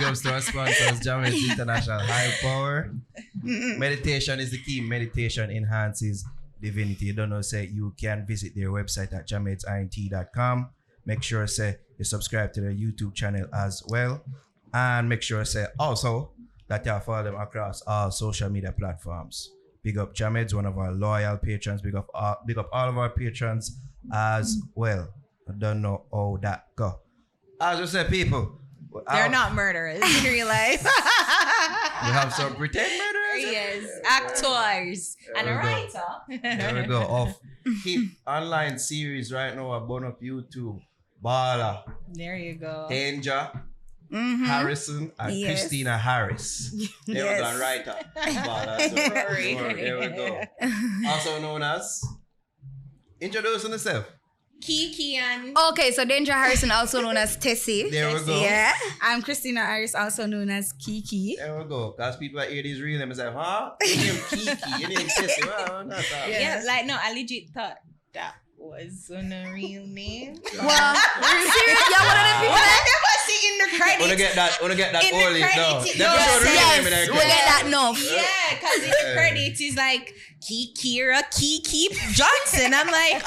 ups to our sponsors, Jamaica's International High Power. Meditation is the key. Meditation enhances divinity. You don't know, say you can visit their website at jamaicint.com. Make sure, say, you subscribe to their YouTube channel as well. And make sure, say, also, that you follow them across all social media platforms. Big up Jameds, one of our loyal patrons. Big up all of our patrons as well. I don't know how that go. As I said, people. They're not murderers in real life. We have some pretend murderers. Yes, actors and a writer. There we go. Off hit online series right now. Abon up YouTube. Balla. There you go. Danger. Harrison and Christina Harris. There we go, writer. Balla. So, there we go. Also known as. Introducing yourself. Kiki and... Okay, so Danger Harrison, also known as Tessie. There we go. Yeah. I'm Christina Harris, also known as Kiki. There we go. Because people that hear these real names say, huh? Your name Kiki, your name Tessie. Well, that's all. Yeah, like, no, I legit thought that was on a real name. Well, serious? Yeah, one of them people that... In the credits. Wanna get that In the early. credits, No. Yes, we'll get that enough. Yeah, because in the credits is like Kiki Johnson. I'm like,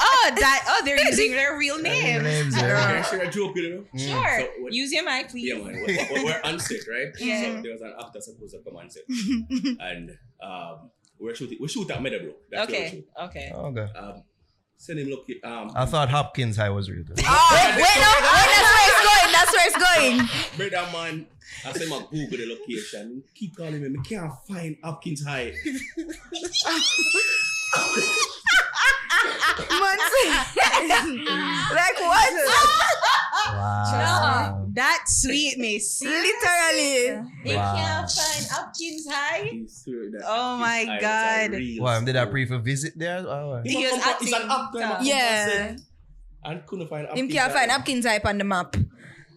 they're using their real name. Should I joke with you? Sure. So Use your mic, please. Yeah, man. We're on set, right? Yeah. So there was an actor supposed to come on set. And we shoot at Meadow, bro. That's where we shoot. Okay. Okay. Send him look. I thought Hopkins High was real. Wait, that's where it's going. Brother man, I say my Google the location. Keep calling me. I can't find Hopkins High. Like what? Wow. No, that sweet miss. Literally. You can't find Hopkins High. Oh my God. Wow, did I pray for visit there? Oh, He was It's an actor. Yeah. And couldn't find Him can't find Hopkins Hype on the map.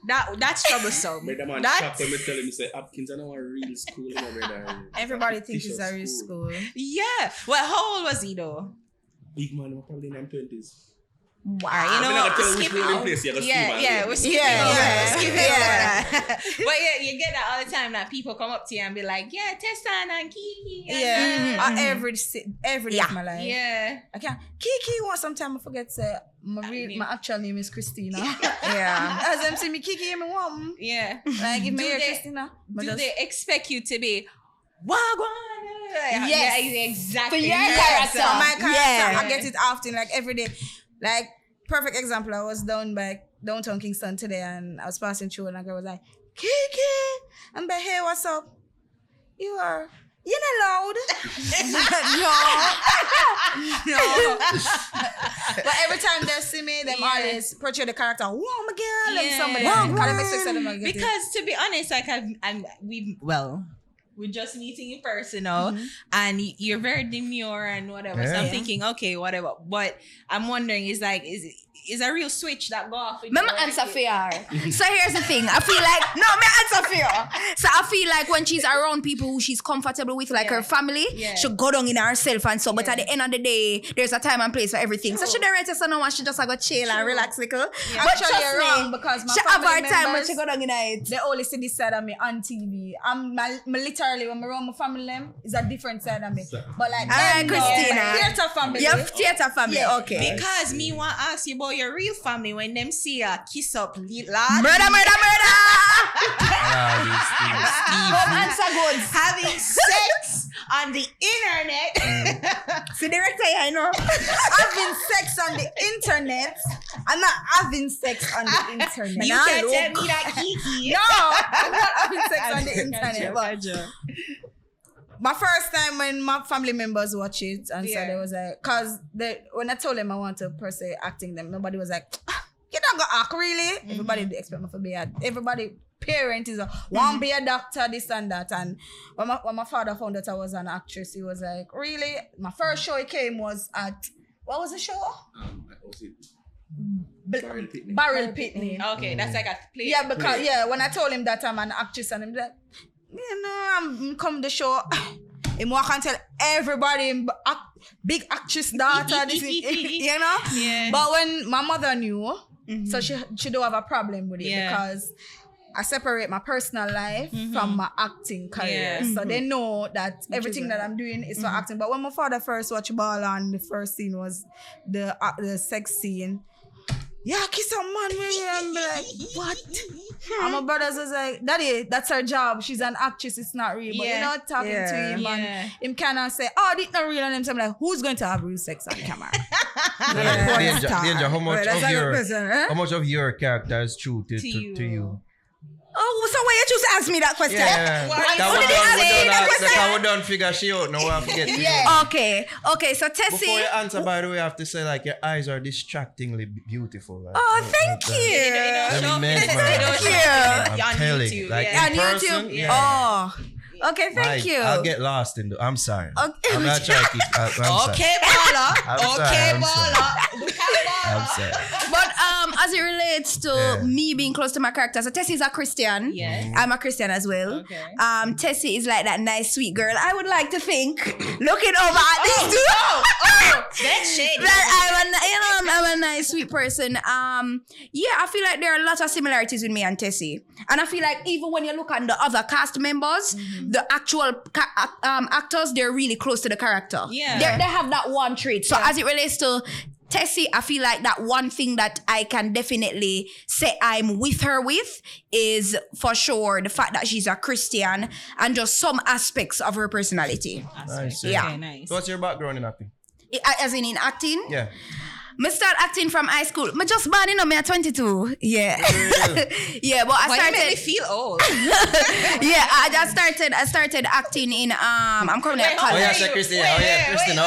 That's troublesome. Brother man, shocked when me tell him, say Hopkins, I know a real school, you know, brother. Everybody thinks it's a real school. Yeah. Well, how old was he though? Big man, probably in his 20s. Wow. You know, I'm not gonna skip tell you out. which place, We're skipping But yeah, you get that all the time that people come up to you and be like, yeah, Tessan and Kiki. Yeah. Every day of my life. Yeah. I can't. Kiki once sometime I forget to say my actual name is Christina. Yeah. As them see me Kiki, me want. Yeah. Like if me hear they- Christina. Do they expect you to be wagwan? Yes. Yeah, exactly. For your character. So my character, Yeah. I get it often, like every day. Like, perfect example, I was downtown Kingston today and I was passing through and a girl was like, Kiki! I'm like, hey, what's up? You're not loud. No. But every time they see me, them always portray the character, wow, my girl, and somebody. Because to be honest, like we're just meeting in person now, and you're very demure and whatever. So I'm thinking, okay, whatever. But I'm wondering, is a real switch that go off? Remember answer for her. So here's the thing. I feel like me answer for her. So I feel like when she's around people who she's comfortable with, like her family, she'll go down in herself and so. But at the end of the day, there's a time and place for everything. So she don't write to someone, she just go chill and relax little. Yeah. But Actually, you're wrong because my she have family her time when members, she go down in it. they only see this side of me on TV. I'm literally when I'm around my family, them is a different side of me. But like, Alright, Christina. theater family. You have theater family, Yeah. okay. Because me want to ask you about your real family when them see a kiss up, lad. Murder! These Answer good. Having sex on the internet. See director, I know. Having sex on the internet. I'm not having sex on the internet. You can't tell me that, Kiki. No, I'm not having sex on the internet. But my first time when my family members watch it, and so they was like, cause when I told them I want to per se acting them, nobody was like, you don't go act really. Everybody expect me to be everybody parent is want be a doctor, this and that. And when my father found out I was an actress, he was like, really? My first show he came was at, what was the show? Barrel Pitney. Okay, that's like a play. Yeah, because when I told him that I'm an actress and him like, you know, I'm come the show. Him walk and tell everybody big actress daughter, this, you know? Yeah. But when my mother knew, so she don't have a problem with it because I separate my personal life from my acting career. So they know that everything that I'm doing is for acting. But when my father first watched Balla and the first scene was the sex scene, yeah, kiss a man with me and be like, what? And my brothers was like, Daddy, that's her job. She's an actress, it's not real. But you're not talking to him and him cannot say, oh, this not real on him. So I'm like, who's going to have real sex on camera? Danger, how much of your character is true to you? Oh, so why you just ask me that question? Yeah. We don't figure she out. No, I forget. Okay, so Tessie. Before you answer, by the way, I have to say, like, your eyes are distractingly beautiful. Like, thank you. I'm telling you. Like, on in person, YouTube. Oh. Okay, thank you. I'll get lost in I'm sorry. Okay. I'm not trying to keep... Okay, Balla. Okay, Balla. I'm sorry. But as it relates to me being close to my character, so Tessie is a Christian. Yes. I'm a Christian as well. Okay. Tessie is like that nice, sweet girl. I would like to think, looking over at these two, That's shady. that I'm a nice, sweet person. I feel like there are a lot of similarities with me and Tessie. And I feel like even when you look at the other cast members, the actual actors, they're really close to the character. Yeah. They have that one trait. So as it relates to Tessie, I feel like that one thing that I can definitely say I'm with her with is for sure the fact that she's a Christian and just some aspects of her personality. Nice. Yeah. Okay, nice. So what's your background in acting? As in acting? Yeah. I start acting from high school. I just born, me at 22. Yeah. Yeah, but Why you make me feel old? I started acting in I'm currently at college. Oh yeah, Christine. Kristen. No,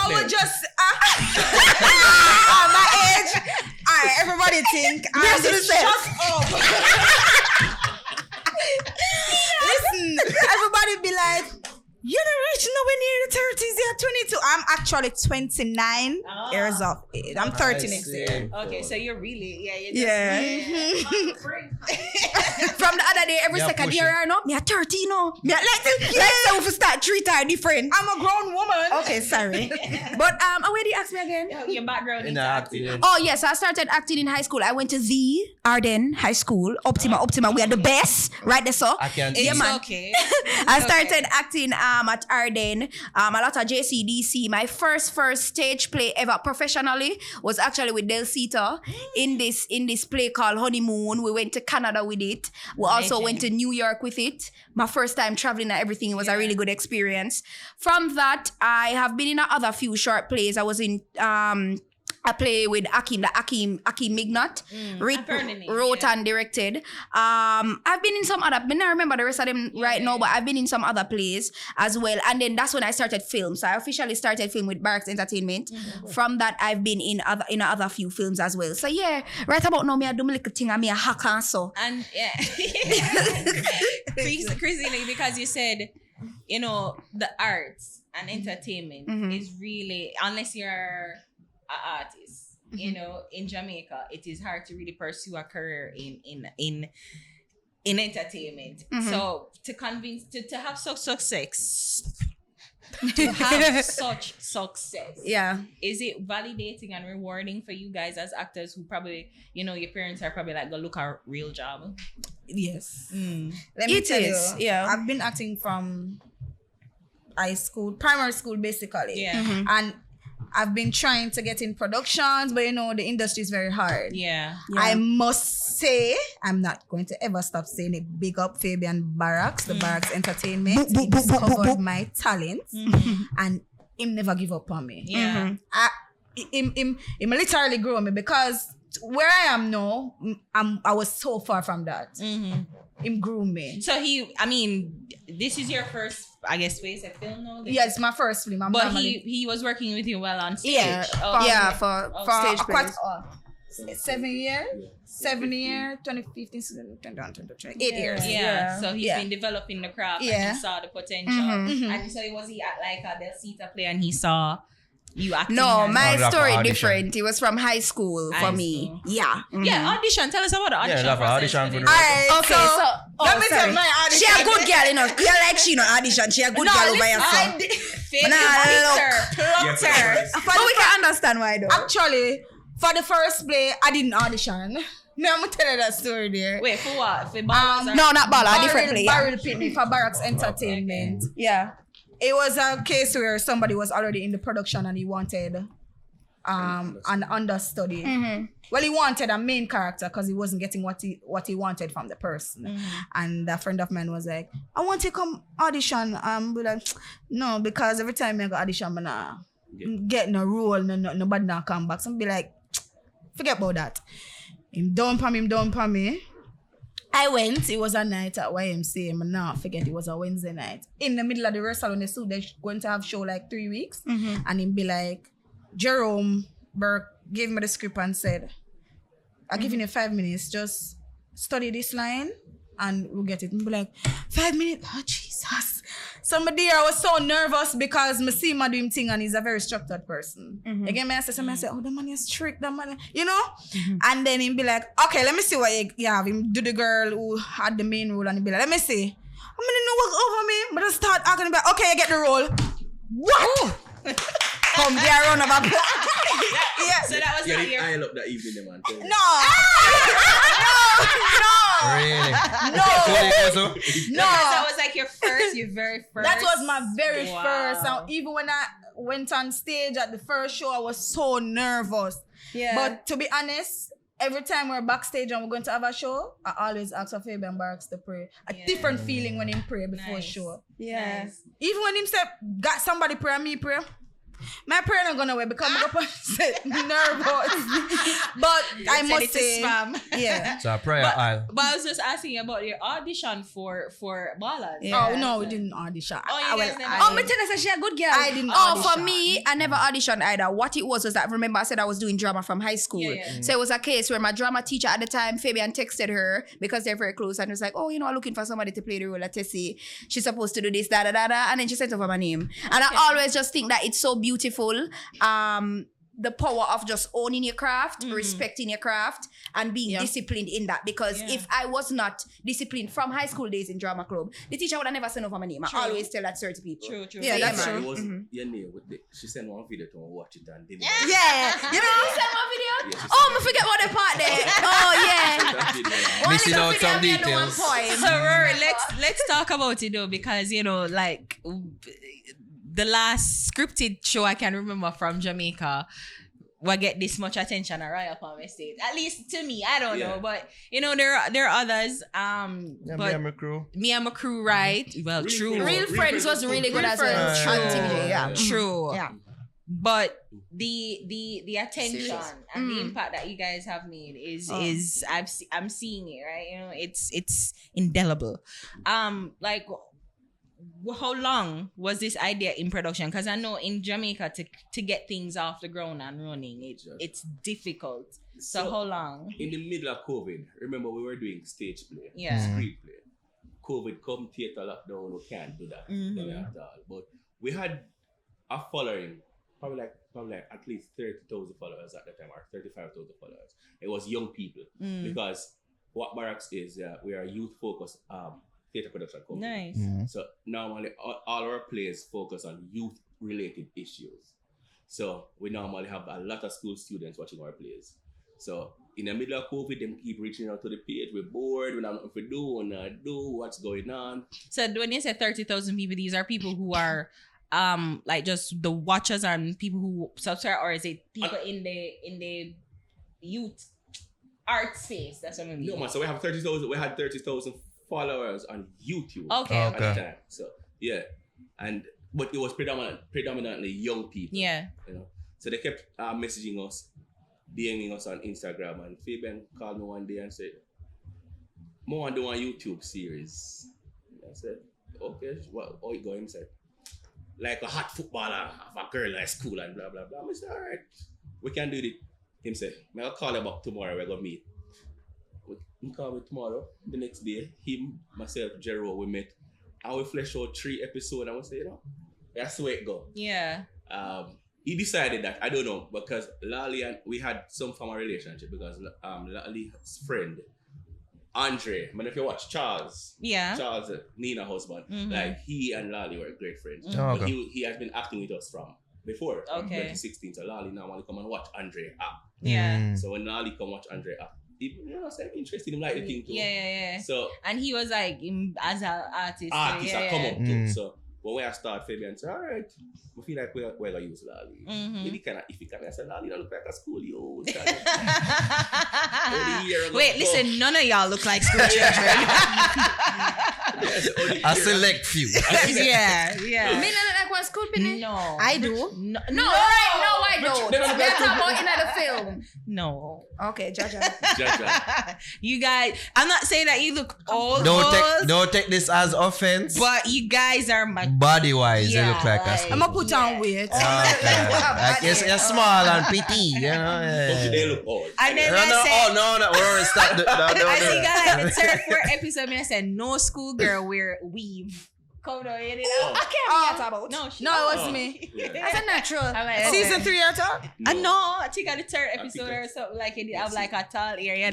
we just my age. Alright, everybody think. Shut up. Listen, everybody be like, you're not reaching nowhere near the 30s. You're 22. I'm actually 29 years of age. I'm 30 next year. Okay, so you're really, From the other day, every second year, me at 30, no. Me at like so if we start treat her different. I'm a grown woman. Okay, sorry. But where do you ask me again? your background In is acting. Oh yes, I started acting in high school. I went to the Arden High School. Optima. We are the best, right there, so. I can't. It's man. okay. I started acting at Arden, a lot of JCDC. My first stage play ever professionally was actually with Del Cita in this play called Honeymoon. We went to Canada with it. We also went to New York with it. My first time traveling and everything, it was a really good experience. From that, I have been in other few short plays. I was in I play with Akim Mignot, wrote and directed. I've been in some other, I don't remember the rest of them right now, but I've been in some other plays as well. And then that's when I started film. So I officially started film with Barracks Entertainment. From that, I've been in other few films as well. So yeah, right about now, I do my little thing, I'm a hacker, so. And yeah. Christine, because you said, the arts and entertainment is really, unless you're an artist, in Jamaica, it is hard to really pursue a career in entertainment. So to have such success, yeah, is it validating and rewarding for you guys as actors who probably, your parents are probably like, go look a real job? Yes. Let me tell you, I've been acting from primary school basically. Yeah. And I've been trying to get in productions, but the industry is very hard. Yeah. I must say, I'm not going to ever stop saying it. Big up Fabian Barracks, the Barracks Entertainment. He discovered my talent and him never give up on me. Yeah. Him literally grew me because where I am now, I was so far from that. Him grew me. So this is your first, I guess, face a film now? Yeah, it's my first film. But he was working with you well on stage. Yeah, for stage plays. 7 years. 7 years, 2015, 2023, 8 years. Yeah. So he's been developing the craft and he saw the potential. And so was he at like a Del Cita play and he saw you acting? No, my story different. It was from high school for me. Yeah. Yeah, audition. Tell us about the audition. Yeah, audition for the let me tell my audition. She a good girl, Yeah, like she audition. She a good girl over here. But we can understand why though. Actually, For the first play, I didn't audition. No, I'm gonna tell you that story there. Wait, for what? For Balla? No, not Balla, different play. Barrel picked me for Barracks Entertainment. Okay. Yeah. It was a case where somebody was already in the production and he wanted an understudy. Well, he wanted a main character because he wasn't getting what he wanted from the person. And a friend of mine was like, I want to come audition. Be like, no, because every time I go audition, I'm not getting a role, nobody not come back. So I'm be like, forget about that. Him down for me. I went. It was a night at YMCA. I'm not forget it was a Wednesday night. In the middle of the rehearsal when they said they're going to have show like 3 weeks. And him be like, Jerome Burke gave me the script and said, I'll give you 5 minutes. Just study this line and we'll get it. And be like, 5 minutes? Oh, Jesus. Somebody I was so nervous because I see him do him thing and he's a very structured person. Again, I say, oh, the man is strict, the man, you know? And then he'll be like, okay, let me see what you have. Him do the girl who had the main role and he'll be like, let me see. I'm gonna know what's over me. But I start acting and be like, okay, you get the role. What? Come there, round of applause. Yeah. So that was not your... I up that evening, man. No. Really? No. That was like your very first. That was my very first. And even when I went on stage at the first show, I was so nervous. Yeah. But to be honest, every time we're backstage and we're going to have a show, I always ask for Fabian Barracks to pray. A different feeling when him pray before show. Yeah. Nice. Even when him say, got somebody pray and me pray. My prayer not gonna away because I'm gonna set nervous. But I must say, yeah. So a prayer aisle. But I was just asking you about your audition for Balla. Yeah. Oh no, we didn't audition. Oh, you guys never. Oh, me tell us she a good girl. I didn't Oh, audition. for me, I never auditioned either. What it was that, remember I said I was doing drama from high school. Yeah. So it was a case where my drama teacher at the time, Fabian, texted her because they're very close and was like, oh, I'm looking for somebody to play the role of Tessie. She's supposed to do this, da da da da. And then she sent over my name. And I always just think that it's so beautiful. The power of just owning your craft, respecting your craft, and being disciplined in that. Because if I was not disciplined from high school days in drama club, the teacher would have never sent over my name. I always tell that story to people. True. Yeah, So, that's man. true. It was your name with the, she sent one video to me, watch it and did it. Yeah, you know. You sent my video? Yeah, Oh, I forget what the part there. Oh, yeah. That video. Missing out some details. So Rory, let's talk about it though, because like the last scripted show I can remember from Jamaica will get this much attention at Royal Palm Estate. At least to me, I don't know, but there are others. Me and my crew. Me and my crew, right? Well, true. Real Friends was really good as well. Friends. On TV, yeah. True. Yeah. But the attention Serious. and the impact that you guys have made is I'm seeing it, right? It's indelible. Like, how long was this idea in production? Because I know in Jamaica to get things off the ground and running, it's difficult. So how long? In the middle of COVID, remember we were doing stage play, street play. COVID come, theater lockdown, we can't do that at all. But we had a following, probably like at least 30,000 followers at the time, or 35,000 followers. It was young people because what Barracks is, we are youth focused theater production company. Nice. So normally all our plays focus on youth related issues. So we normally have a lot of school students watching our plays. So in the middle of COVID, them keep reaching out to the page. We're bored, we don't know what to do, we don't do what's going on. So when you say 30,000 people, these are people who are like just the watchers and people who subscribe, or is it people in the youth art space? That's what I mean. No man, so we have 30,000. We had 30,000 followers on YouTube Okay. at the time. So yeah, but it was predominantly young people. Yeah. So they kept messaging us, DMing us on Instagram, and Fabian called me one day and said, "I want to do a YouTube series." I said, "Okay, well, how it going?" He said, "Like a hot footballer of a girl at school and blah blah blah." I said, "All right, we can do it." Him said, "I'll call you back tomorrow. We're gonna meet." He called me tomorrow. The next day, him, myself, Jero, we met, and we fleshed out 3 episodes. And we said, that's the way it go. Yeah. He decided that, I don't know, because Laa Lee and we had some form of relationship, because Laa Lee's friend, Andre, I mean, if you watch Charles, Nina's husband, like he and Laa Lee were great friends. Oh, okay. But he has been acting with us from before, from Okay. 2016. So Laa Lee now want to come and watch Andre act. Yeah. So when Laa Lee come watch Andre act, so I'm interested in like the thing too. Yeah. So and he was like, as an artist. artists are come up too. So when I start Fabian say, all right, I feel like we're gonna use Laa Lee. Maybe kind of if you can say Laa Lee, that look like a school yo. Wait, listen, none of y'all look like school children. A select few. yeah. Me not like one school penny. No, I do. No, No, right? No, I don't. We're talking about in the film. No. Okay, Jaja. You guys, I'm not saying that you look old. Don't take this as offense. But you guys are my Body wise, Yeah, you look like a like- school. I'm gonna put on weight. Like you're small and petty, you know. They look old. And then No, we're already stop. I think I like the third, fourth episode. I said no schoolgirl wear weave. Come on, you know. Oh. I can't be about. No, No, it was me. That's a natural. I'm like, Season 3 at all? No, I think at the third episode or something like it have like a tall area.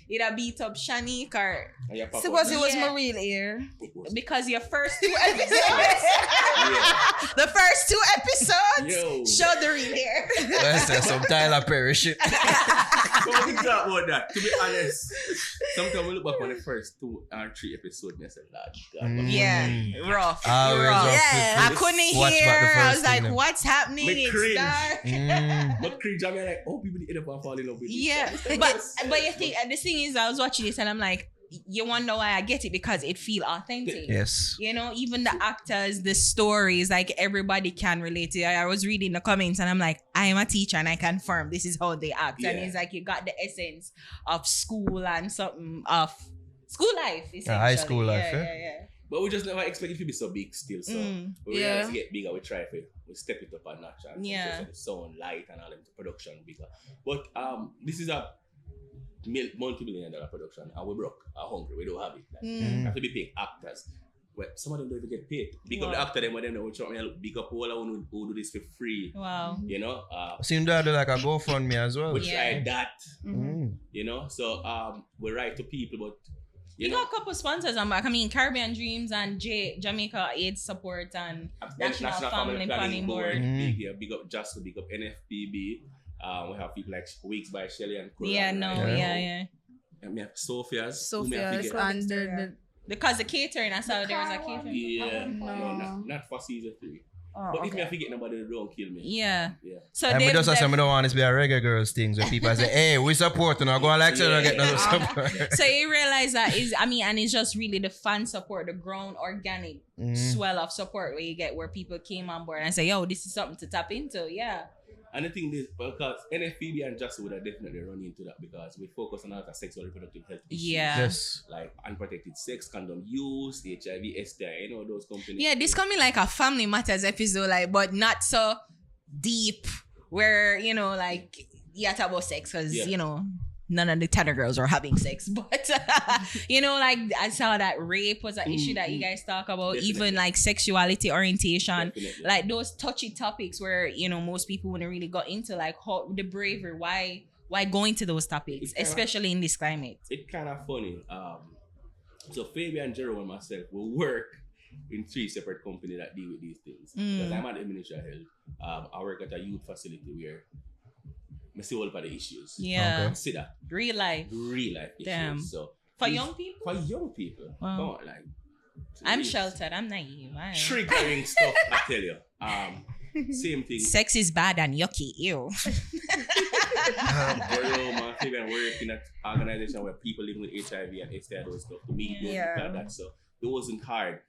It beat up Shanique or Suppose it was Yeah. my real ear. because your first 2 episodes, the first 2 episodes Yo. showed the real hair. Let's say some Tyler Perry shit. So we talk about that. To be honest, sometimes we look back on the first 2 or 3 episodes and I said, Lord, God. Yeah, rough. Ah, we're rough. rough. Yeah, I couldn't Watch back the hear. I first was like, thing, "What's happening? Me It's cringe. dark." But cringe, I'm like, oh, people end up and fall in love with this. Yeah, but you think the thing is, I was watching this and I'm like, you wonder why I get it because it feel authentic. Yes. You know, even the actors, the stories, like everybody can relate to it. I was reading the comments and I'm like, I am a teacher and I confirm this is how they act. And Yeah. it's like you got the essence of school and something of school life. Essentially. high school life, Yeah. But we just never expect it to be so big still. So we realize to get bigger, we try to step it up a notch and Yeah. the sound, light and all them production bigger. But this is a multi-million-dollar production and we're broke, are hungry, we don't have it. Like, we have to be paying actors. Well, some of them don't even get paid. Big up the actor, them and them know me look big up all I who do this for free. Wow. You know? Seem to do like a GoFundMe as well. We tried that. Mm. You know? So we write to people, but You got a couple sponsors on back. I mean, Caribbean Dreams and Jamaica AIDS Support and National Family Planning Board. Big up Just, big up NFPB. We have people like Weeks by Shelly and Kura. Yeah. And we have Sophia's. Sophia's and Because the catering, I saw there was a catering. Yeah. No. Not for season 3. Oh, But if okay. me I forget nobody, don't kill me. Yeah. So And we just say we don't want this to be a reggae girls things where people say, hey, we support and I go like so get no support. So you realize that and it's just really the fan support, the grown organic swell of support where you get where people came on board and say, yo, this is something to tap into. Yeah. And the thing is, because NFPB and Just would have definitely run into that because we focus on other sexual reproductive health issues. Yeah. Yes. Like unprotected sex, condom use, HIV, STI, you know, those companies. Yeah, this coming like a Family Matters episode, like, but not so deep where, you know, like, yeah, talk about sex because, you know, none of the Tanner girls are having sex. But, you know, like, I saw that rape was an issue that you guys talk about, even like sexuality orientation, like those touchy topics where, you know, most people wouldn't really go into, like, how, the bravery, why go into those topics, especially in this climate. It's kind of funny. So Fabian, Jerome, and myself will work in 3 separate companies that deal with these things. Because I'm at the Ministry of Health. I work at a youth facility where I see all of the issues. Yeah. See that. Real life. Issues. Damn. So For young people? For young people. Wow. Come on, like. I'm it's sheltered. I'm naive. Triggering stuff, I tell you. Same thing. Sex is bad and yucky. Ew. My favorite work in an organization where people living with HIV and STI those stuff. To me, like that. So it wasn't hard.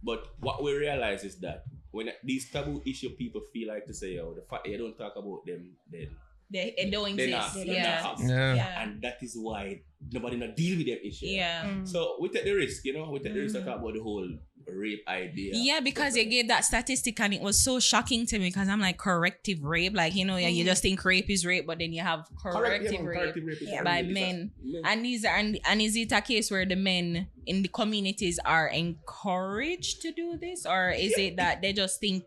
But what we realize is that when these taboo issue people feel like to say, oh, the fact you don't talk about them, then they don't exist. And that is why nobody not deal with them issue. So we take the risk, you know, we take the risk to talk about the whole rape idea. Yeah, because you gave that statistic and it was so shocking to me because I'm like, corrective rape, like, you know, you just think rape is rape, but then you have corrective rape by men. And is it a case where the men in the communities are encouraged to do this, or is it that they just think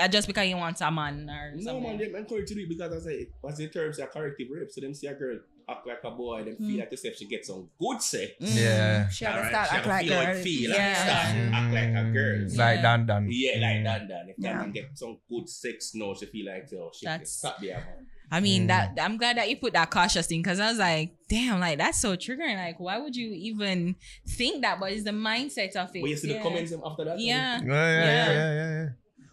just because you want a man or something? No, man, they're encouraged to do it because I say, what's the terms of corrective rape? So them see a girl act like a boy, then feel like herself she gets some good sex. Yeah. She have to start act like a girl. Act like a girl. Like Dan. Yeah, like Dan. If that man get some good sex now, she feel like, oh, she can stop there, man. I mean, that I'm glad that you put that cautious thing because I was like, damn, like that's so triggering. Like, why would you even think that? But it's the mindset of it. But you see the comments after that? Yeah.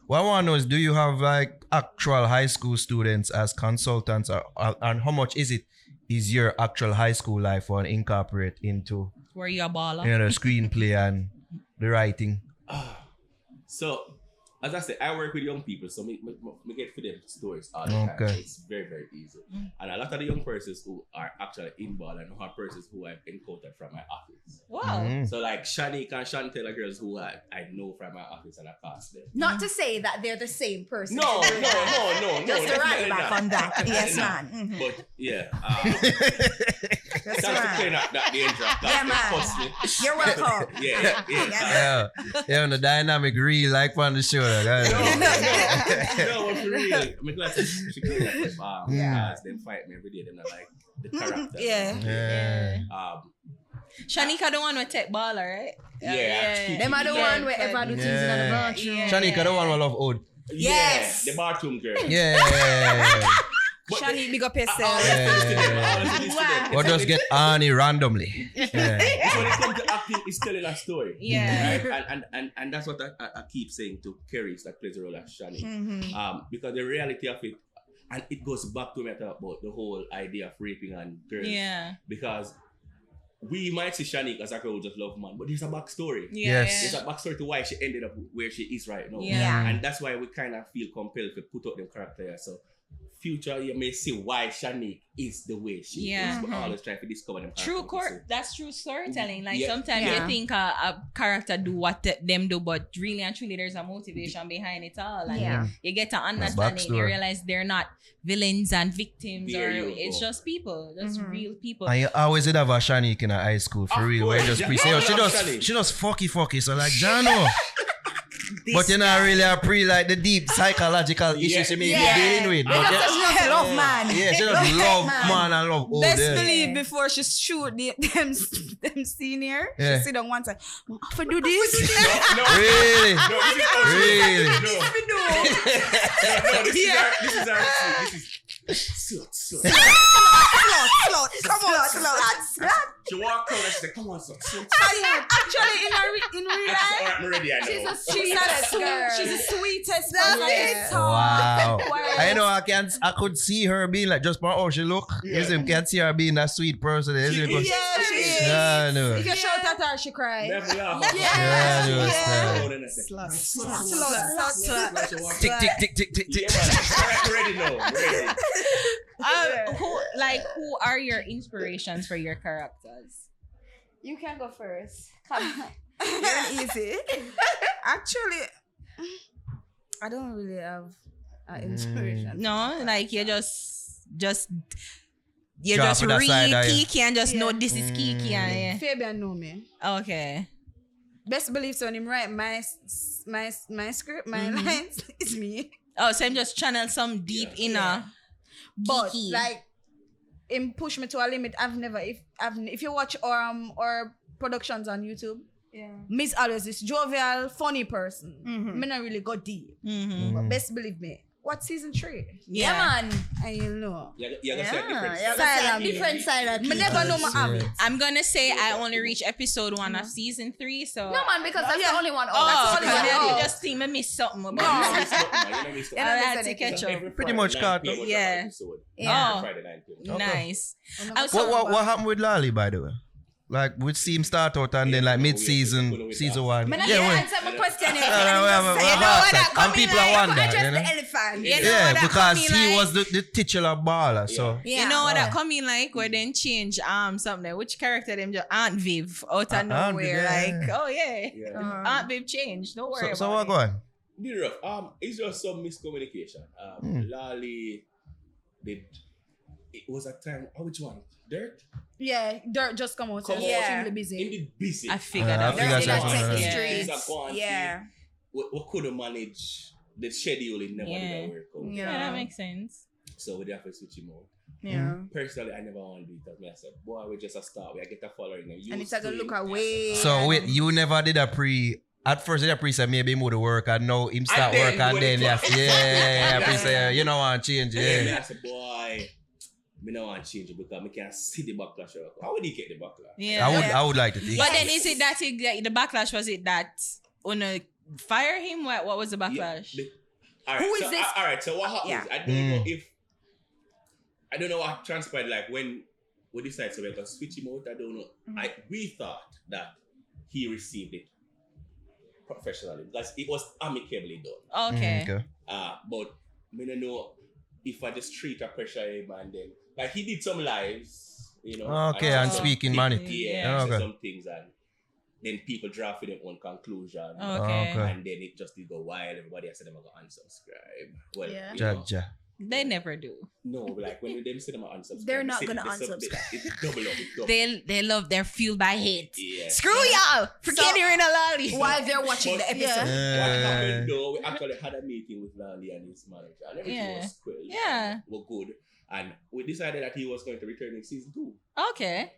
What I want to know is, do you have like actual high school students as consultants, and how much is your actual high school life one incorporate into where you a baller? The screenplay and the writing? So, as I said, I work with young people, so me get for them stories all the time. It's very, very easy. And a lot of the young persons who are actually in ball and are persons who I've encountered from my office. Wow. So like Shanique and Chantel are girls who I know from my office and I cast them. Not to say that they're the same person. No. Just to write back on that. Yes, No. man. But yeah. That's to clean up that danger. Yeah, man. You're welcome. Yeah. The dynamic real like on the show. No, for real. I'm glad she clean up them. Because them fight me every day. They're not like the character. Shanika the one with tech baller, right? Them are the one where everyone do things in the bathroom. Shanika the one who love old. Yes. The bathroom girl. Shani, big up yourself. Or just get Annie randomly. When it comes to acting, it's telling a story. Right? And that's what I keep saying to Kerry that plays the role of Shani. Because the reality of it, and it goes back to me about the whole idea of raping and girls. Because we might see Shanique as a girl who just love man, but there's a backstory. There's a backstory to why she ended up where she is right now. And that's why we kind of feel compelled to put out them character here. So future, you may see why Shanique is the way she is, but always trying to discover them. That's true storytelling. Like sometimes you think a character do what them do, but really and truly there's a motivation behind it all. And you get to understand it. You realize they're not villains and victims, it's just people, just real people. And you always did have a Shanique in a high school for real. Where you just pre-say, she does fucky. So like, Jano. But you're not really like the deep psychological issues she may be dealing with. She just love man. Yeah, she just love man and love old. Best believe before she shoot them senior, she sit on one side. I do this. Really? Really? This is our slut. Come on, slut. She walked over and she said, come on, slut. Actually, in real life, she's the sweetest person. Wow. I know I could see her being like, just by how she look. You can see her being a sweet person. She is. Yeah, no. If you shout at her, she cries. Never laugh. Slut. Tick. Ready now. Who are your inspirations for your characters? You can go first. Come. You're easy. Actually, I don't really have inspiration. No, like you're just real Kiki and just know this is Kiki. Fabian know me. Okay. Best believe so when him write my script, my lines, it's me. Oh, so I'm just channel some deep inner. But Kiki. like him push me to a limit. If you watch our productions on YouTube, Miss always this jovial, funny person. Me not really go deep. But best believe me. What season 3? Yeah, man. And you know. You're gonna say Different side of me never know my habits. I'm gonna say I only reached episode 1 of season 3, so no man, because that's the only one. that's the only one. Oh. You just think I missed something about I had to catch up. Pretty much caught up. Yeah. Friday 9 p.m. Nice. What happened with Laa Lee, by the way? Like, which seem start out and then like mid-season, season 1. Man, answer my question. And people are wondering, because he was the titular baller, so. You know what that come in like where then change something. Which character them just Aunt Viv out of nowhere, like Aunt Viv changed. Don't worry about it. So what going? It's just some miscommunication. Laa Lee did. It was a time. Which one? Dirt? Yeah, Dirt just come out. Extremely busy. Indeed busy. I figured out. We couldn't manage the schedule. It never did work out. Yeah, that makes sense. So we have to switch him out. Yeah. Personally, I never want to do it. I said, boy, we just a start. We get a following. And it's like a look away. So wait, you never did a at first, the priest said maybe he would work, and now him start then work, and when then he yes, fuck- yeah, priest say, you know, want change, Yeah, yeah. I said, boy, me no want change it because I can't see the backlash. How would he get the backlash? Yeah. I would like to think. But then is it that the backlash, was it that wanna fire him? What was the backlash? All right, Who so, is this? All right, so what happens? Yeah. I don't know what transpired. Like when we decided to make switch him out, I don't know. We thought that he received it professionally because it was amicably done. Okay. Okay. But I don't know if I just treat a pressure him and then like he did some lives, you know. Okay, and speaking money. Yeah, Okay. some things and then people drafted their own conclusion. Okay. And then it just did go wild. Everybody has said them going to unsubscribe. Well, Yeah. you know, Ja. They never do. no, like when them say them unsubscribe, They're not they say gonna they sub- unsubscribe. It's double up. It's double. They love their fueled by hate. Yeah. Screw y'all. Forget So- hearing a lolly. While they're watching the episode. What happened though, we actually had a meeting with Laa Lee and his manager and everything Yeah. was cool. Yeah. Were good. And we decided that he was going to return in season 2. Okay.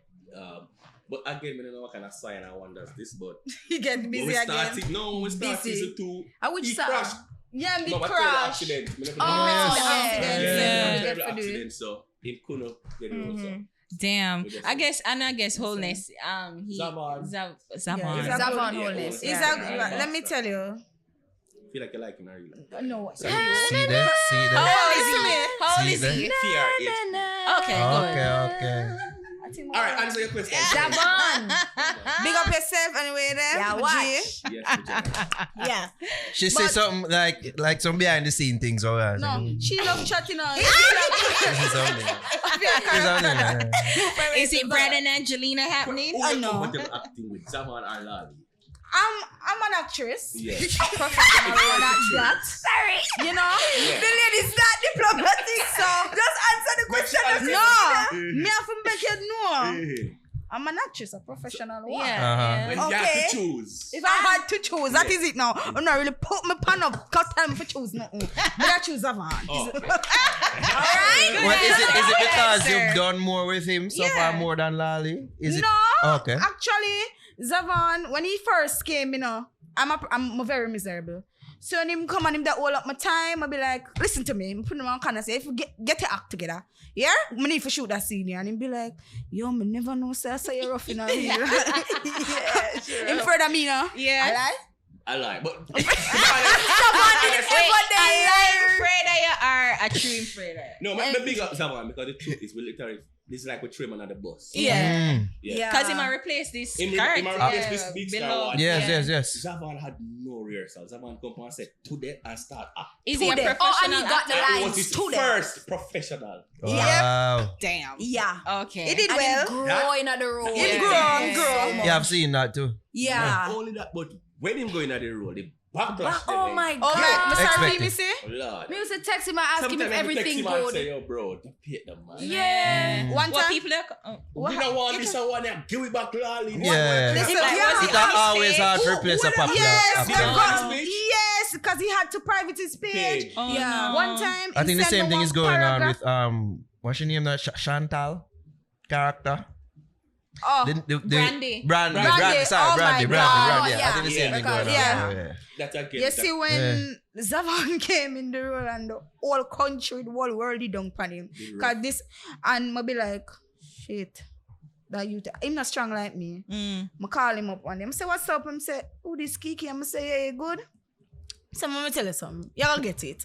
But again, we don't know what kind of sign I wonders this, but He get when busy we again. when we start Busy. season 2, Which he song? crashed. Yeah, the No, but crash. accident. Oh, the yeah. accident. Yeah, Yeah. terrible accident. So he couldn't get it also. Damn. I guess wholeness. Zaman. Zaman. Yeah. Zavon Yeah. Wholeness. Is Yeah. that, let me tell you. Feel like you like him, really. No. See that? How old is he? How old See is that? he? TRH. Okay, good. Okay. All right, answer your question. Zavon. Big up yourself anyway there. Yeah, G. watch. Yes, Vijay. Yeah. She say something like some behind the scene things or what? No, she love chatting on. She say something. She say something. Is it Brad and Angelina happening? Who you no. comfortable acting with, Zaman or Laa Lee? I'm an actress. Yeah. Professional one at that. Sorry. You know? Yeah. The lady's not diplomatic, so just answer the question. No. Me have to make you know. Yeah. I'm an actress, a professional one. Yeah. When yeah. you have Okay. to choose. If I had to choose, that is it now. I'm not really put my pan up, cause time for choose nothing. But I choose Avant. Oh, okay. Alright? Well, is it Good because answer. you've done more with him so far more than Laa Lee? Is it? No, Okay. actually, Zavon, when he first came, you know, I'm very miserable. So when him come and him that all up my time, I'll be like, listen to me. I'm putting him on kind of say, if you get your act together, yeah? I need to shoot that scene here. And him be like, yo, me never know, sir, so you're rough in a real. Yeah, sure. Him further me, no? Yeah. I lie, but Wait, a lying Freda or a true Freda? no, my big up Zaman because the truth is we literally this is like we trim another bus. Yeah. Yeah. Because he might replace this Him character. replace this big star below. one. Yes. Zaman had no rehearsal. Zaman come and said today and start acting. Is he a Today. professional Oh, and he got the actor? It was lines his today. first professional. Wow. Damn. Yeah. Okay. He did And well. him growing at the role. Him Yeah. grow. Yeah, I've seen that too. Yeah. Not only that, but when him going at the role, the backlash. Oh my Oh, god. my Mr. Expected. PVC? Oh, Lord. Me used to text him and ask him Sometimes if I text everything him and say, good. yo, bro, don't pay the man. Yeah. One What time. people are... Oh. We don't want this and one there. Give it back, Laa Lee. Yeah. Listen, Like, yeah. was It's it a always mistake? hard to replace a popular Yes, actor. Yeah. because, Speech? yes, because he had to private his page. Page. Oh, Yeah. no. One time, I he think the sent same me thing one is going on paragraph. with what's your name? That Chantal character. Oh, Brandy. Brandy. Brandy. Sorry, Oh Brandy. my Brandy. God. Yeah. I think the same thing going on. Yeah. Yeah. That's again. you see when Zavon came in the role and the whole country, the whole world, he don't pan him. Cause this, and I be like, shit, that you, him not strong like me. I call him up one day. I say, what's up? I say, who this Kiki? I say, yeah, you good? So I'm tell you something. You gonna get it.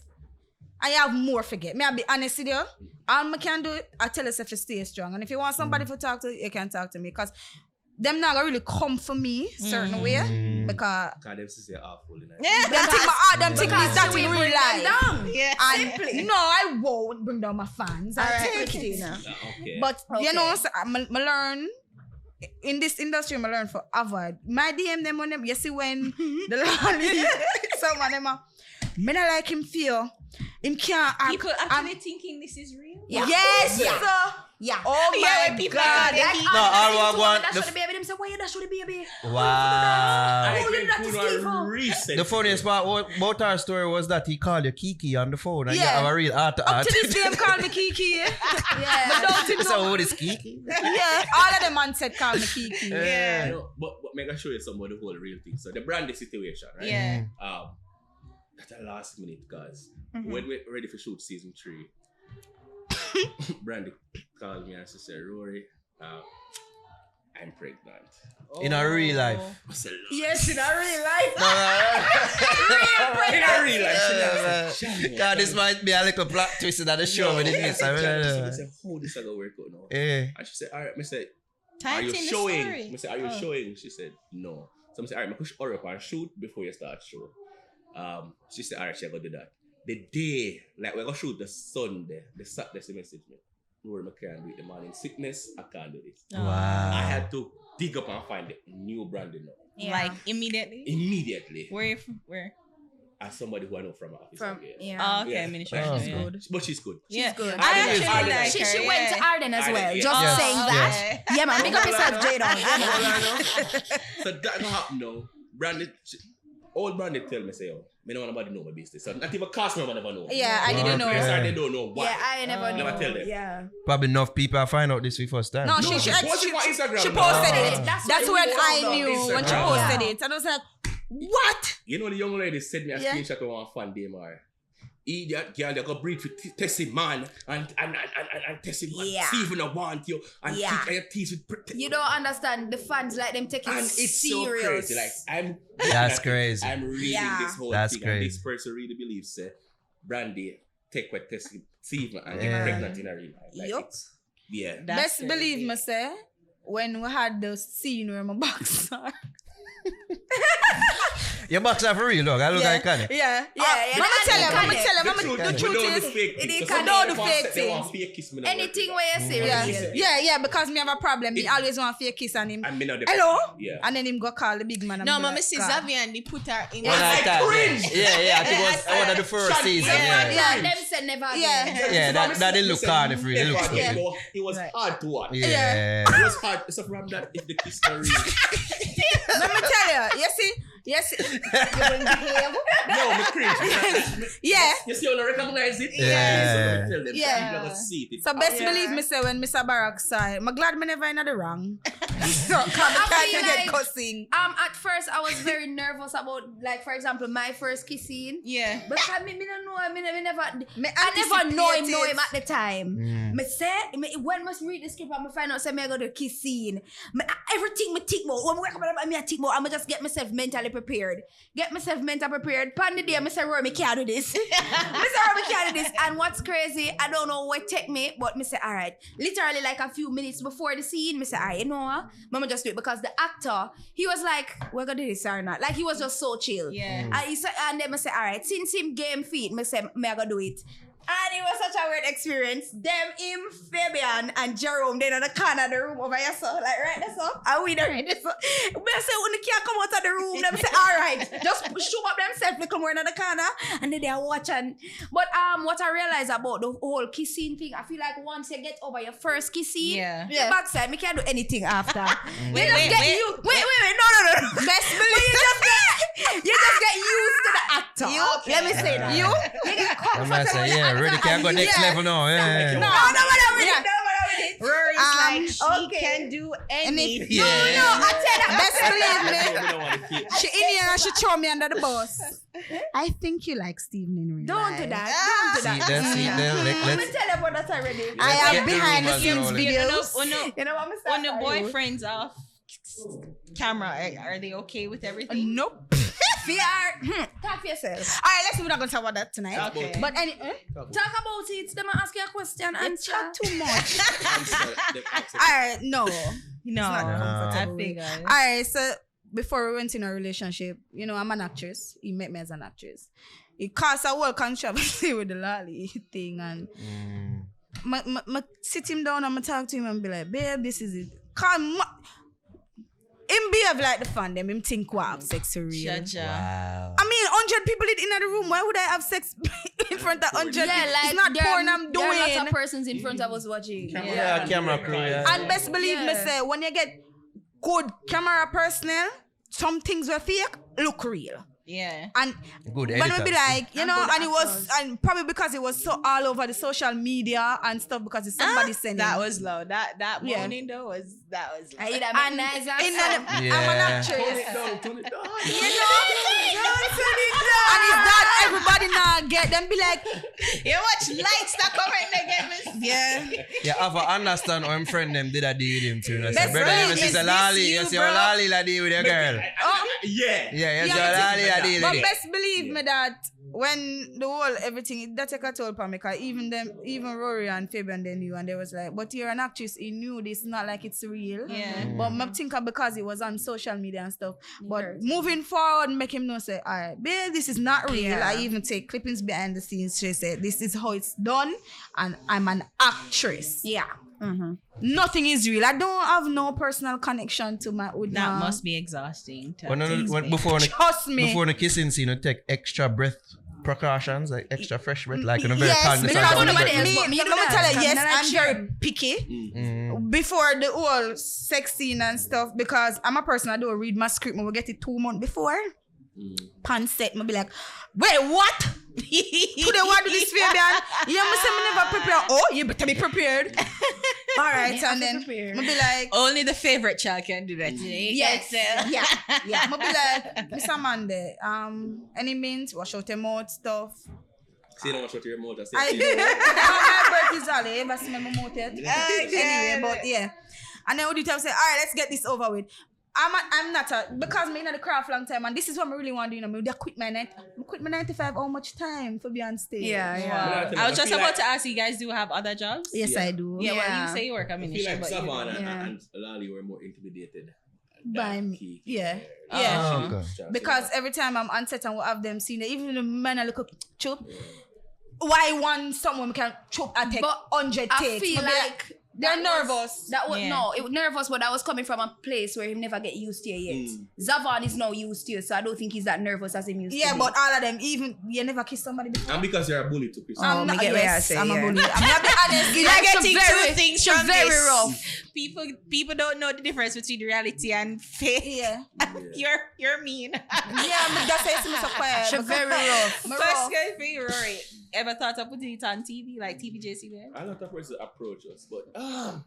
I have more forget. Me I be honest with you. All I can do, I tell yourself to stay strong. And if you want somebody to talk to, you can talk to me. Because them not gonna really come for me certain way. Because Because them say awful. You know? them think my heart, them think this, that in real life. Down. Yeah. And no, I won't bring down my fans. I take it, you know. Okay. But you know, so I learn in this industry. I learn for avoid my DM them when them. You see when the Laa, some of them are. Me not like him feel. Him can't act. People actually thinking this is real? Yeah. Yes, Yeah. sir. Yeah. Oh Yeah, my when people God. are Like, He- No, I want that's the what the baby them say, fuck why you dash with the baby? Wow. Oh, you that to Steve, oh. recent. The funniest part about our story was that he called you Kiki on the phone and you Yeah. have a real heart to Up heart. to this day, I'm calling me Kiki. Yeah. But don't you So know? what is Kiki? Yeah, all of them man said call me Kiki. Yeah. You know, but make I show you some of the whole real thing. So the branded situation, right? Yeah. At the last minute, guys. When we're ready for shoot season 3, Brandy called me and she said, Rory, I'm pregnant. In a real life. I said, Yes, in a real life. in a real life. She said, God, this might be a little plot twist in the show. But I it is. said, how this is going to work out now? Yeah. And she said, all right, I said, are Tight you in the showing? story. I said, are you showing? She said, no. So I said, all right, I push her up and shoot before you start show. She said, all right, she's going to do that. The day, like we're going to shoot the Sunday, the Saturday, she messaged me. Rory, I can't do it. The morning sickness, I can't do this. Oh. Wow. I had to dig up and find the new branding now. Yeah. Like immediately. Immediately. Where? As somebody who I know from her office. From again. yeah. Oh, okay, Yeah. administration. Oh, yeah. good. But she's good. Yeah. good. I Arden is- actually Arden like is- her. She went to Arden as Arden, well. yeah. Just Yes. saying that. Yeah, man. Big up yourself, Jadon. So that gonna happen now. Branded, old Branded tell me say, oh, me no want nobody know my business. So not even customer never know. Yeah, I didn't know. Okay. Yes, they don't know why. Yeah, I never Never know. tell them. Yeah. Probably enough people find out this for first time. No, No, she she posted on Instagram. she posted No. it. That's That's what when we I found knew out. when she Instagram. posted Yeah. it. And I was like, what? You know the young lady sent me a Yeah. screenshot of one fan day, Mar. Idiot girl, they go breathe for Tessie man and Tessie man. Yeah. Stephen I want you and Yeah. kick your teeth with You don't understand the fans like them taking and it's serious. so crazy. Like I'm That's crazy. I'm reading Yeah. this whole That's thing crazy. and this person really believes Brandy take what Tessie Stephen and Yeah. get pregnant in a real life. Like Yup. it's- yeah. That's Best crazy. believe me, say, when we had the scene where my box are. Your box are for real, dog. I look Yeah. iconic. Yeah. Yeah, Mama the tell you, iconic. the truth is, it is can do the fake thing. Anything where you say, yeah, yeah, because me have a problem. Me always want fake kiss on him. And me know the Hello? Yeah. And then him go call the big man. and No, be Mama like, says God. Xavier they put her in. One at a time, cringe. yeah, I think it was one of the first Shut season. up. Yeah, yeah, them said never again. Yeah. yeah, that didn't look hard if it looks Yeah. good. It was Right. hard to watch. Yeah. It was hard. So from that, if the kiss are real. Let me tell you, you see, No, me cringe. yeah. You see, you don't recognize it? Yeah. So let me tell them. Yeah. You never see it. So best believe me say when Mr. Barack saw it, I'm glad me never in the wrong. So come I can't feel get like- cussing. At first I was very nervous about, like, for example, my first kissing. Yeah. Because me don't know, I never Me I never know him anticipate it. at the time. Mm. Me say, when I read the script and I find out say me I go to kiss scene. Everything me think about. When I wake up and I think about, I'm just get myself mentally prepared. Get myself mentally prepared. Pan the day, I say, Rory, me can't do this. Me say, Rory, me can't do this. And what's crazy, I don't know what take me, but me say, all right. Literally like a few minutes before the scene, me say, all right, you know what? Mama just do it because the actor, he was like, we're gonna do this or not. Like he was just so chill. Yeah. And, he said, and then I say, all right, since him game feet, I say, me I go do it. And it was such a weird experience. Them, him, Fabian, and Jerome, they in the corner of the room over here, so like right there, so. And we there, right there, so. But I say, when they can't come out of the room, them say, all right, just show up themselves, they come more in the corner, and then they are watching. But what I realized about the whole kissing thing, I feel like once you get over your first kissing, Yeah. the backside, me can't do anything after. Wait, you just wait, get wait. wait, no. Best believe you just get used to the actor. Let me say that. You get I'm comfortable gonna say, with the yeah, actor really can't go and next yeah. level now. Yeah. No, bother with Yeah. it. No bother with it. Rory's like, she okay. can do anything. Yeah. No, I tell that. Best believe me. I don't want to keep. She in here and she throw me under the bus. I think you like Steven in real Don't life. do that. Don't do See, that. then, see, then, I'm let's. gonna tell you about that already. I Let's have get the behind the rumors scenes rolling. videos. You know what I'm saying? On the boyfriends off camera, are they okay with everything? Nope. VR. Talk for yourself. Alright, let's see. We're not gonna talk about that tonight. Okay. But Talk about it. Them ask you a question and chat chat. too much. Answer. Alright, no. No, not I comfortable. figured. Alright, so before we went in a relationship, you know, I'm an actress. He met me as an actress. It caused a whole controversy with the Laa Lee thing, and I sit him down and I talk to him and be like, babe, this is it. Him behave like the fan, them him think what have sex for real. Jaja. Wow. I mean, 100 people in the room. Why would I have sex in front of 100 people? It's not porn I'm There are lots doing. of persons in front of us watching. Yeah, camera crew. Yeah. And best believe me, Yeah. say, when you get good camera personnel, some things were fake, look real. Yeah. And Good when we be editors. like, you And know, good and it was, actors. and probably because it was so all over the social media and stuff because it's somebody sending. That was low. That Yeah. morning though was low. I eat a And nice in the, Yeah. I'm an actress. Turn it down, turn it down. You know, and it's that everybody now get them be like, You watch lights that come in the game. yeah. Yeah, I have to understand how my friend them did a deal with him too. And I Best said, brother, friend, you see is a this lolly, you, you see a bro? lolly la deal with your girl. Yeah. Yeah, you see Yeah, a lolly la deal But with it. best believe me that when the whole everything that take a toll upon me, because even Rory and Fabian they knew, and they was like, but you're an actress, he knew this, not like it's real. Yeah. But I think because it was on social media and stuff. But moving forward, make him know say, all right, babe, this is not real. Yeah. I even take clippings behind the scenes. She said, this is how it's done, and I'm an actress. Yeah. Nothing is real. I don't have no personal connection to my with That my- must be exhausting. to When, have to before, Trust me. before the kissing scene, you take extra breath precautions, like extra fresh breath, like in a very Yes, cognizant because of the nobody breath. else but me let do me that. tell you, yes, I'm not I'm sure. very picky. Mm. Before the whole sex scene and stuff, because I'm a person I don't read my script, I will get it 2 months before. Pan set, I be like, wait, what? Today what do this Fabian? You must say me never prepare. Oh, you better be prepared. All right, and then I be like, Only the favorite child can do that today. Yes. yeah. I be like, Mr. Mande, any means wash out your mouth stuff. See, don't shut your mouth. I my birth is all ever smell my mouth yet. Anyway, but yeah. And then what do you tell say, all right, let's get this over with. I'm not a, because me in the craft long time, and this is what I really want to do. You know, I quit my 95. How much time for be on stage? Yeah. I was just I feel about like- to ask you guys, do you have other jobs? Yes, Yeah. I do. Yeah, well, Yeah. you say you work I ammunition, feel like but you Savon don't. and Lali were more intimidated. By me. Kiki. Yeah. Oh. Yeah. Okay. Because every time I'm on set and we have them seen it, even the man I look up, chup. Why one someone can chup and take But 100 I takes? feel But like they're that was- nervous. That was Yeah. no, it was nervous, but that was coming from a place where he never get used to it yet. Zavon is now used to it, so I don't think he's that nervous as him used to Yeah, be. but all of them, even you never kiss somebody before. And because you're a bully to Chris. Oh, me get what you say, I'm yeah. a bully. I'm gonna be honest. You're Like, getting it's two things from very this. rough. People don't know the difference between reality and fake. Yeah. You're mean. Yeah, but that's why it's so quiet. She very rough. Me rough. Question for you, Rory. Ever thought of putting it on TV, like TVJC there? A lot of persons approach us, but I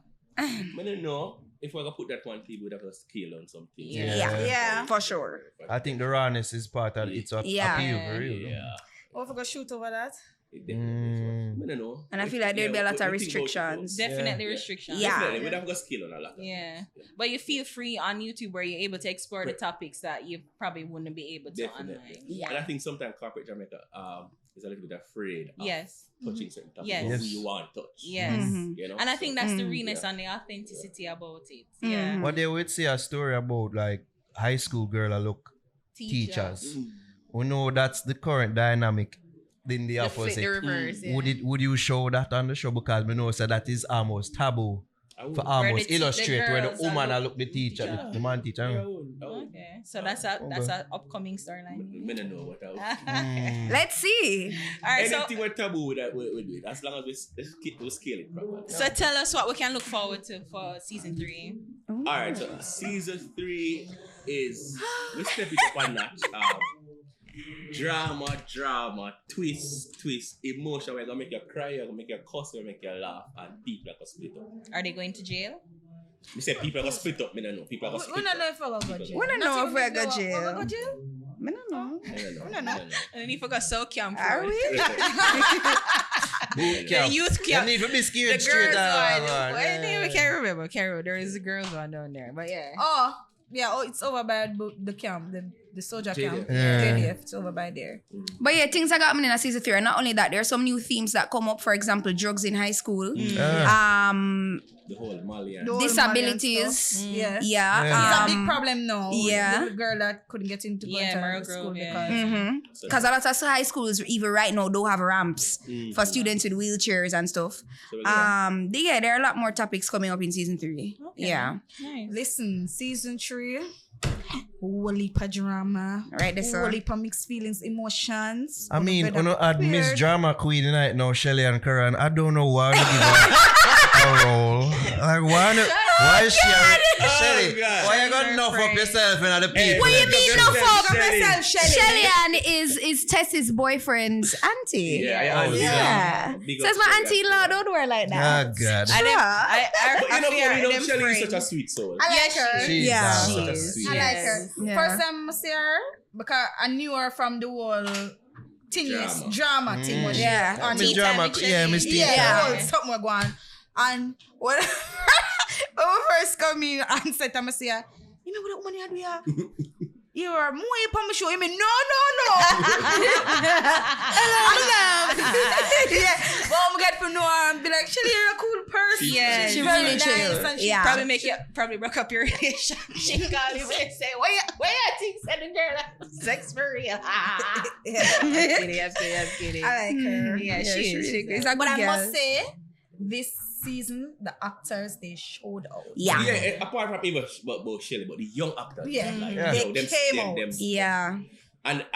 don't know if we're gonna put that on TV, we'd have to scale on something. Yeah. For sure. I think the rawness is part of its Yeah. appeal for real. Yeah. Oh, if we go shoot over that. It definitely. I don't know. And I feel like there'd be a lot of we think about it, restrictions. Definitely Yeah. restrictions. Yeah. Definitely, we'd have to scale on a lot. Yeah. But you feel free on YouTube where you're able to explore the topics that you probably wouldn't be able to Definitely. online. Yeah. And I think sometimes corporate Jamaica is a little bit afraid of Yes. touching certain topics. Yes. Yes. Who you want to touch. Yes. Mhm. You know? And I think that's the Mm. realness Yeah. and the authenticity about it. Mm. Yeah. What they would say a story about like high school girl look teachers. We know that's the current dynamic. Then the opposite. reverse. Would you show that on the show? Because we know so that is almost taboo I would. for almost the illustrate where the girls woman are a look the teacher, the man teacher. Yeah, I would. Okay. So that's a upcoming storyline. I don't know what I would. Mm. Let's see. All right, so Anything with taboo with that, we do it. As long as we scale it properly. so tell us what we can look forward to for season 3. Alright, so season 3 is we step it up a notch. Drama, twist, emotion. We're gonna make you cry, we're gonna make you cuss, we're gonna make you laugh, and people are gonna split up. Are they going to jail? We say people are gonna split up, me don't know. People are gonna We split don't up. know if we're going to jail. We don't know if we're Go go to jail. jail. I don't know. I don't know. And then you forgot so camp. Are we? Boot The camp. youth You camp. need to be The scared girls straight one. out. Well, I can't remember. There is a girls one down there. But yeah. Oh, yeah. Oh, it's over by the camp, the soldier camp. Yeah. JDF. It's over by there. But yeah, things are happening in season 3. And not only that, there are some new themes that come up. For example, drugs in high school. The whole Mali and The whole Disabilities. Mali and stuff. Yeah. Yeah. Yeah. It's a big problem now. yeah. The girl that couldn't get into Yeah, Merle school Grove, yeah. because Because a lot of high schools, even right now, don't have ramps for students with wheelchairs and stuff. So we're gonna- Yeah, there are a lot more topics coming up in season 3. Okay. Yeah. Nice. listen, season 3, whole heap of drama, Right, this whole one. heap of mixed feelings, emotions. I mean, Better when you add Miss prepared. Drama Queen tonight now, Shelly and Karan, I don't know why you give her a role. Like, why Why is Shelly? God. Why you gonna nuff up yourself and other people? What you mean no fuck? Myself, Shelly Ann is Tess's boyfriend's auntie. Yeah. Big up Says my Shelly. auntie-in-law don't wear like Oh that. God. And them, But you know, them Shelly is friends. such a sweet soul. I like her. She's Yeah. such a She's- sweet- I like her. Yeah. First time I see her, because I knew her from the whole drama thing. when she Yeah. was on Miss it. Drama, yeah, Miss Tea. Yeah, the whole something was going on. And when when we first come in and said to me, say, you know what money I do here? You're more upon my show. You mean, no. Yeah. But I'm get to know her and be like, Shelly, you're a cool person. Yeah, she Very really nice chill. and she Yeah. probably broke up your relationship. She called you and say, why you think said the girl that's sex for real? I'm kidding. I like her. Yeah, she is. really good. It's a But good I girl. must say, this season, the actors, they showed out. Yeah. Apart from even about Shelly, but the young actors. Yeah. Like, Yeah. you know, They came out. Yeah. And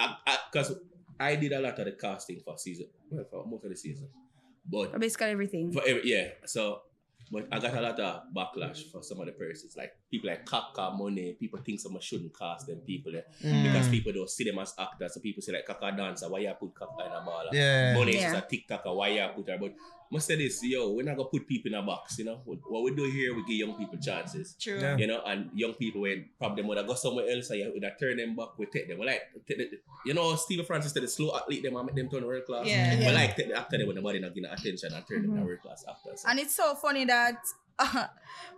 because I did a lot of the casting for most of the season. But Basically everything. but I got a lot of backlash for some of the persons. Like people like Kaka Money, people think someone shouldn't cast them people because people don't see them as actors. So people say like Kaka dancer, why you put Kaka in a ball? Yeah. Money is Yeah. just a TikToker, why you put her? But must say this, we're not gonna put people in a box, you know. What we do here, we give young people chances. True. Yeah. You know, and young people when probably would have go somewhere else and you would have turn them back, we take them. We like Stephen Francis said the slow athlete them and make them turn world class. Yeah. We like take the actor them when nobody not giving attention and turn them to world class actors. And it's so funny that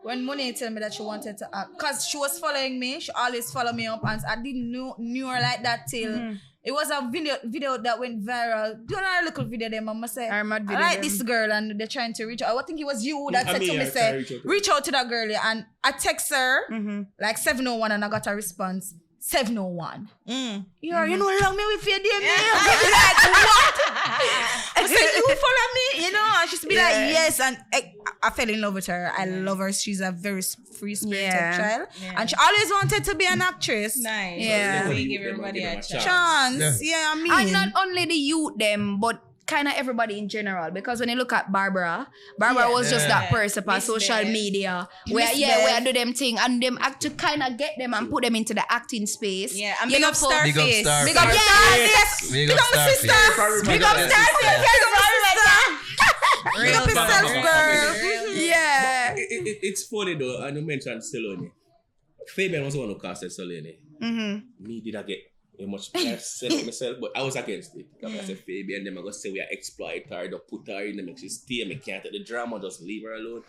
when Monet told me that she wanted to act, because she was following me, she always follow me up, and I didn't knew her like that till it was a video that went viral. Do you know a little video there, Mama say? I mad video like them. this girl, and they're trying to reach out. I think it was you that I said mean, to me, yeah, say, reach out to reach out to that girl, yeah. And I text her like 7:01, and I got a response 7:01. You know how long me with your DM? Like, what? I said, you follow me, you know? And she's be like, yes. And I fell in love with her. I love her. She's a very free-spirited child. Yeah. And she always wanted to be an actress. Nice. Yeah. We give everybody a chance. Chance. Yeah, I mean. And not only the youth them, but kind of everybody in general. Because when you look at Barbara was just that person on Miss social Beth. media. Where Miss where Beth. do them thing and them act to kind of get them and put them into the acting space. Yeah, and You big know, up for- Starface. Big up Starface. Big up Yes. Big Big up up my Starface. sister. Big up Starface. Big up Big up yourself, girl. Yeah. It's funny though, and you mentioned Selene. Fabian was the one who casted Selene. Me did I get much said of myself, but I was against it. Because I said Fabian, them I go say we are exploit her, don't put her in them, make she stay, me can't take the drama, just leave her alone.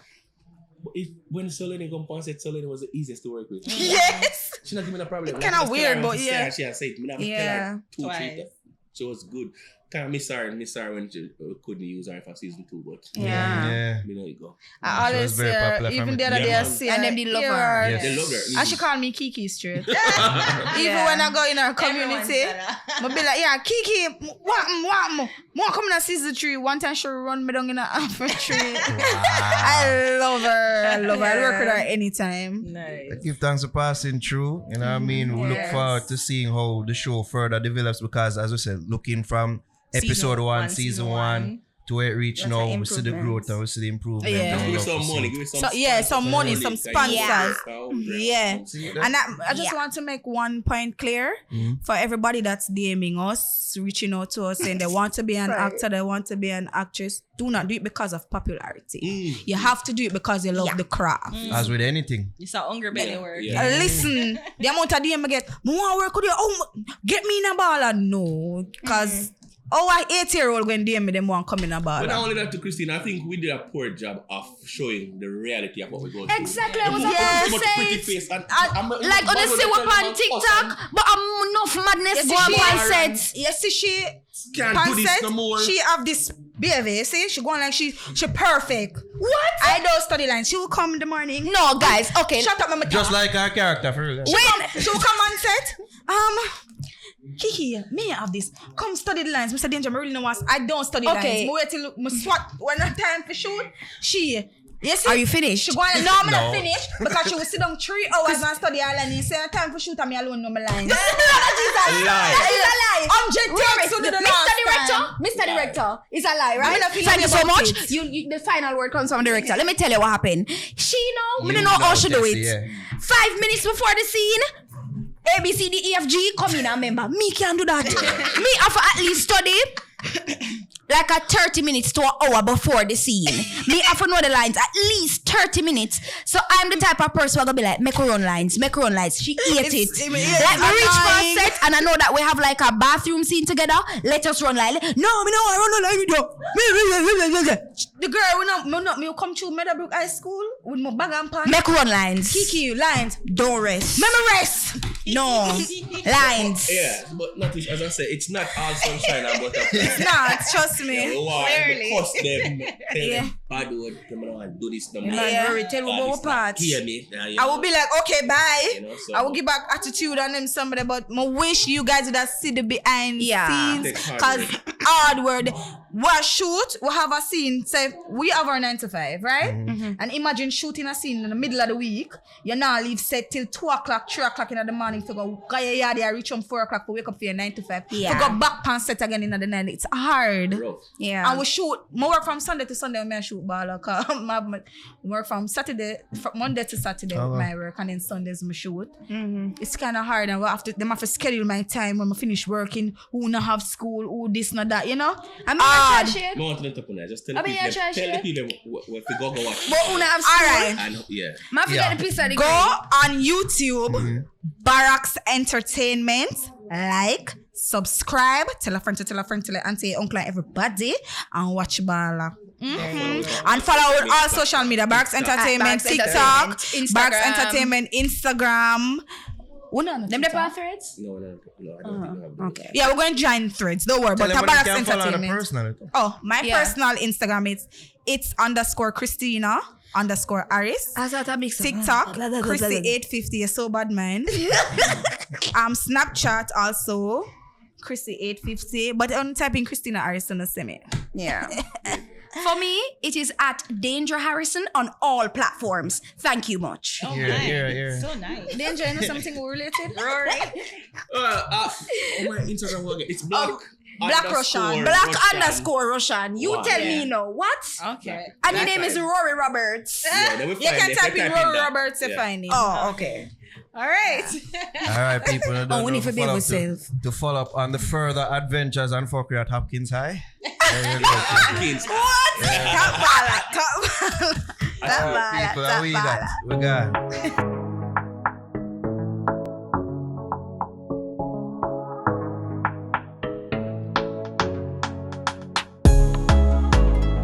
But when Selene come and said Selene was the easiest to work with. Yes. She not giving me a problem. It's kinda weird, but yeah. She has said, me not Yeah. tell her 2-3 Twice. times. She was good. Kind of miss her when she couldn't use her for season 2, but Yeah. you know you go. I She was always very see her, popular even from the it. other day Yeah, I man. see And her, them did love hear her. Yes. They love her. And she called me Kiki straight. Even when I go in her community, I be like, yeah, Kiki, what? More coming to season 3. One time she run me down in a tree. I love her. I work with her anytime. Nice. Give thanks for passing through. You know what I mean? We look Yes. forward to seeing how the show further develops because, as we said, looking from episode 1, season 1 to where it reached Lots now, of we see the growth and we see the improvement. Yeah. and we Give me love some to see money. it. Give me some So, yeah, some money, some sponsors. Yeah. See that? And I just want to make one point clear for everybody that's DMing us, reaching out to us, saying they want to be an actor, they want to be an actress. Do not do it because of popularity. You have to do it because you love the craft. As with anything. It's a hungry belly work. Yeah. Listen, the amount of DM I get, I want to work with you. Oh, get me in a baller. No, because our 8-year-old when DM me, them want to come in a But not baller. only that to Christine, I think we did a poor job of showing the reality of what we're going through. Exactly, I was Too about much to pretty say. face and Like on the say we're on TikTok, but I'm enough madness go up and said. Yes, see, she Can't pan do this set, no more. She have this baby. See, she going like she perfect. What? I don't study lines. She will come in the morning. No, guys, okay. Shut up, mama. Just like our character, for real. She will come on set. Kiki, may I have this? Come study the lines. Mr. Danger, I really know what I don't study Okay. lines. I wait till I swat when I time for shoot. She You see? Are you finished? She go on, no, I'm No. not finished because she will sit down 3 hours and study all and say, time for shoot at me alone, no, my lines. Lie. That is a lie. 100 takes to do the last time. Mr. Director, it's a lie, right? I'm not feeling Thank you so about much. it. You, the final word comes from the director. Let me tell you what happened. She we You don't know how know, she do it. Tessie, yeah. 5 minutes before the scene, A, B, C, D, E, F, G, come in and remember. Me can do that. Me have to at least study like a 30 minutes to an hour before the scene. Me have to know the lines at least 30 minutes. So I'm the type of person who gonna be like, make her run lines. She ate it. Like me reach for a set and I know that we have like a bathroom scene together. Let us run line. No, I run a line with you. The girl will come to Meadowbrook High School with my bag and pants. Make run lines. Kiki, lines. Don't rest. Remember rest. No. Lines. Yeah, but not as I say, it's not all sunshine and butterflies. Nah, trust me. Clearly. Cuss them, tell them, bad word, them don't want to do this, them. Yeah. Tell me what part. Hear me. I will be like, okay, bye. You know, so I will give back attitude on them somebody, but I wish you guys would have seen the behind scenes. Take Because hard word. We'll shoot, we'll have a scene. Say we have our 9 to 5, right? And imagine shooting a scene in the middle of the week. You now leave set till 2 o'clock, 3 o'clock in the morning to go yard, reach on 4 o'clock to wake up for your 9 to 5. Yeah. To go back and set again in the night. It's hard. rough. Yeah. And we shoot more from Sunday to Sunday when I shoot Balla. Cause I work from Monday to Saturday with my work, and then Sundays I shoot. It's kind of hard, and they have to schedule my time when I finish working. Who not have school, who this not that, you know. I mean, I try shit. No want to talk on that. Just tell I the mean, people, yeah, try tell the shit. people what to go watch. But una have school. Alright. And yeah. Ma forget Yeah. the piece of the Go grade. on YouTube, Barracks Entertainment, like, subscribe, tell a friend, tell your auntie, uncle, and everybody, and watch Balla. And follow all social media, Barracks Entertainment, Barracks TikTok, Entertainment, Barracks Instagram. Entertainment, Instagram. Them the path threads? No, I don't think I have that. Okay. Yeah, we're going to join threads. Don't worry. Tell But them Barracks you can follow on the Entertainment. personal. Oh, my Yeah. personal Instagram is _Christina _Aris. I thought that makes TikTok, Chrissy850, you're so bad, man. Snapchat also, Chrissy850. But only type in Christina Harrison, see me. Yeah. For me, it is at Danger Harrison on all platforms. Thank you much. Oh, Yeah, nice. yeah. So nice. Danger, you know something related? Rory. Oh my Instagram again. It's black. Black underscore Russian. Black _ Russian. You Wow. tell Yeah. me, what? Okay. And your That's name is fine. Rory Roberts. Yeah, then we You find can it. type in Rory that. Roberts to Yeah. find him. Oh, okay. All right. All right, people. Don't we need to be follow up ourselves. to follow up on the further adventures and fuckery at Hopkins High. Kids. Top Balla. Top Balla. All right, people. We got. We got.